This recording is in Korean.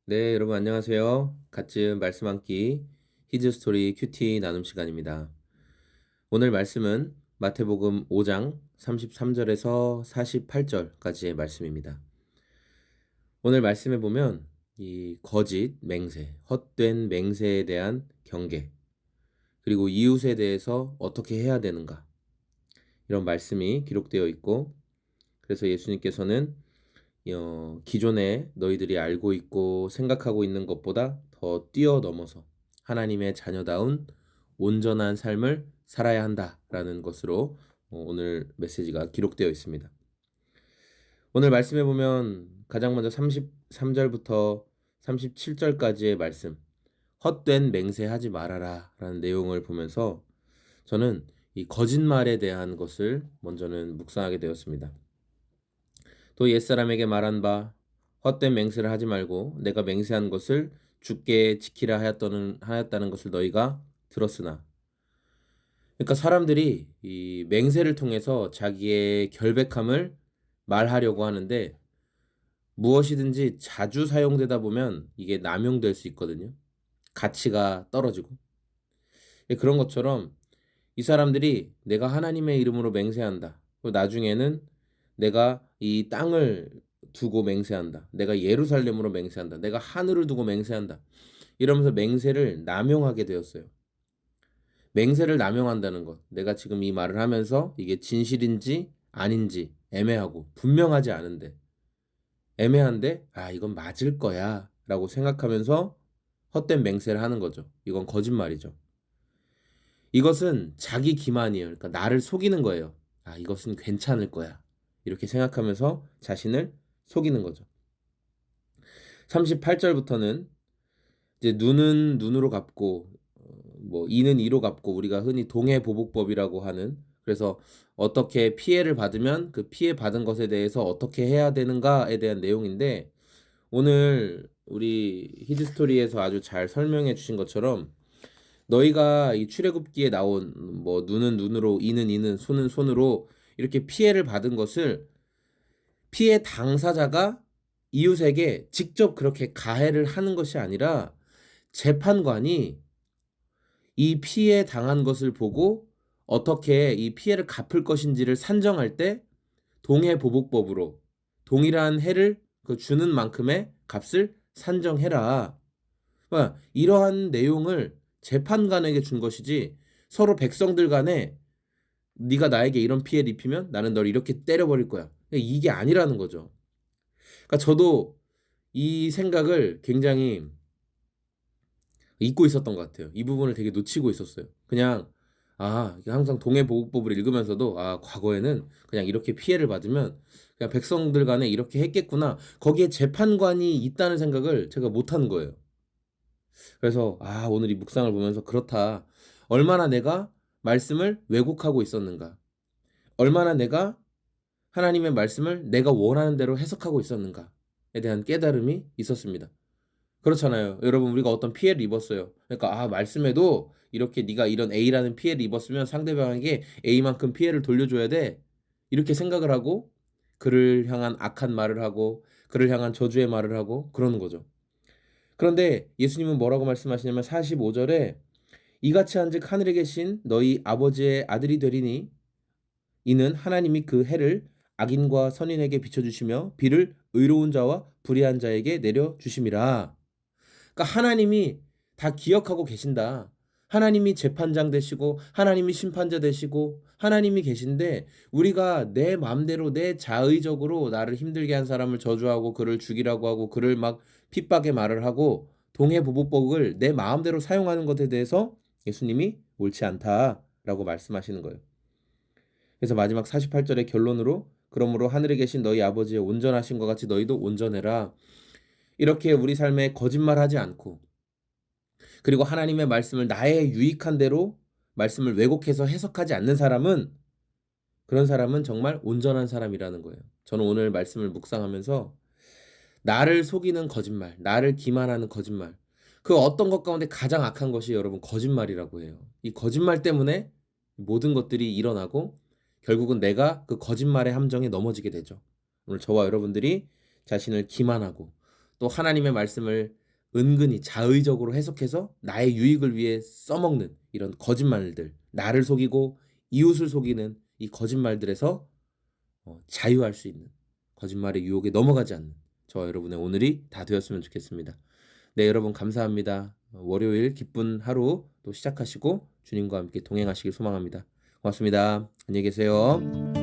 네, 여러분 안녕하세요. 갓지은 말씀 한 끼 히즈스토리 큐티 나눔 시간입니다. 오늘 말씀은 마태복음 5장 33절에서 48절까지의 말씀입니다. 오늘 말씀에 보면 이 거짓, 맹세, 헛된 맹세에 대한 경계, 그리고 이웃에 대해서 어떻게 해야 되는가, 이런 말씀이 기록되어 있고, 그래서 예수님께서는 기존에 너희들이 알고 있고 생각하고 있는 것보다 더 뛰어넘어서 하나님의 자녀다운 온전한 삶을 살아야 한다라는 것으로 오늘 메시지가 기록되어 있습니다. 오늘 말씀해 보면 가장 먼저 33절부터 37절까지의 말씀, 헛된 맹세하지 말아라 라는 내용을 보면서 저는 이 거짓말에 대한 것을 먼저는 묵상하게 되었습니다. 또 옛사람에게 말한 바 헛된 맹세를 하지 말고 내가 맹세한 것을 주께 지키라 하였다는 것을 너희가 들었으나, 그러니까 사람들이 이 맹세를 통해서 자기의 결백함을 말하려고 하는데, 무엇이든지 자주 사용되다 보면 이게 남용될 수 있거든요. 가치가 떨어지고. 그런 것처럼 이 사람들이 내가 하나님의 이름으로 맹세한다, 그리고 나중에는 내가 이 땅을 두고 맹세한다, 내가 예루살렘으로 맹세한다, 내가 하늘을 두고 맹세한다, 이러면서 맹세를 남용하게 되었어요. 맹세를 남용한다는 것, 내가 지금 이 말을 하면서 이게 진실인지 아닌지 애매하고 분명하지 않은데, 애매한데 이건 맞을 거야 라고 생각하면서 헛된 맹세를 하는 거죠. 이건 거짓말이죠. 이것은 자기 기만이에요. 그러니까 나를 속이는 거예요. 이것은 괜찮을 거야, 이렇게 생각하면서 자신을 속이는 거죠. 38절부터는 이제 눈은 눈으로 갚고 이는 이로 갚고, 우리가 흔히 동해보복법이라고 하는, 그래서 어떻게 피해를 받으면 그 피해 받은 것에 대해서 어떻게 해야 되는가에 대한 내용인데, 오늘 우리 히드스토리에서 아주 잘 설명해 주신 것처럼 너희가 이 출애굽기에 나온 눈은 눈으로, 이는 이는, 손은 손으로 이렇게 피해를 받은 것을 피해 당사자가 이웃에게 직접 그렇게 가해를 하는 것이 아니라 재판관이 이 피해 당한 것을 보고 어떻게 이 피해를 갚을 것인지를 산정할 때 동해보복법으로 동일한 해를 주는 만큼의 값을 산정해라. 이러한 내용을 재판관에게 준 것이지, 서로 백성들 간에 네가 나에게 이런 피해를 입히면 나는 널 이렇게 때려버릴 거야, 이게 아니라는 거죠. 그러니까 저도 이 생각을 굉장히 잊고 있었던 것 같아요. 이 부분을 되게 놓치고 있었어요. 그냥 항상 동해보복법을 읽으면서도 과거에는 그냥 이렇게 피해를 받으면 그냥 백성들 간에 이렇게 했겠구나, 거기에 재판관이 있다는 생각을 제가 못한 거예요. 그래서 오늘 이 묵상을 보면서 그렇다, 얼마나 내가 말씀을 왜곡하고 있었는가, 얼마나 내가 하나님의 말씀을 내가 원하는 대로 해석하고 있었는가에 대한 깨달음이 있었습니다. 그렇잖아요. 여러분, 우리가 어떤 피해를 입었어요. 그러니까 말씀에도 이렇게 네가 이런 A라는 피해를 입었으면 상대방에게 A만큼 피해를 돌려줘야 돼, 이렇게 생각을 하고 그를 향한 악한 말을 하고 그를 향한 저주의 말을 하고 그러는 거죠. 그런데 예수님은 뭐라고 말씀하시냐면 45절에 이같이 한즉 하늘에 계신 너희 아버지의 아들이 되리니 이는 하나님이 그 해를 악인과 선인에게 비춰주시며 비를 의로운 자와 불의한 자에게 내려주심이라. 그러니까 하나님이 다 기억하고 계신다. 하나님이 재판장 되시고 하나님이 심판자 되시고 하나님이 계신데, 우리가 내 마음대로 내 자의적으로 나를 힘들게 한 사람을 저주하고 그를 죽이라고 하고 그를 막 핍박의 말을 하고 동해보복법을 내 마음대로 사용하는 것에 대해서 예수님이 옳지 않다라고 말씀하시는 거예요. 그래서 마지막 48절의 결론으로 그러므로 하늘에 계신 너희 아버지의 온전하신 것 같이 너희도 온전해라. 이렇게 우리 삶에 거짓말하지 않고, 그리고 하나님의 말씀을 나의 유익한 대로 말씀을 왜곡해서 해석하지 않는 사람은, 그런 사람은 정말 온전한 사람이라는 거예요. 저는 오늘 말씀을 묵상하면서 나를 속이는 거짓말, 나를 기만하는 거짓말, 그 어떤 것 가운데 가장 악한 것이 여러분 거짓말이라고 해요. 이 거짓말 때문에 모든 것들이 일어나고 결국은 내가 그 거짓말의 함정에 넘어지게 되죠. 오늘 저와 여러분들이 자신을 기만하고 또 하나님의 말씀을 은근히 자의적으로 해석해서 나의 유익을 위해 써먹는 이런 거짓말들, 나를 속이고 이웃을 속이는 이 거짓말들에서 자유할 수 있는, 거짓말의 유혹에 넘어가지 않는 저와 여러분의 오늘이 다 되었으면 좋겠습니다. 네, 여러분 감사합니다. 월요일 기쁜 하루 또 시작하시고 주님과 함께 동행하시길 소망합니다. 고맙습니다. 안녕히 계세요.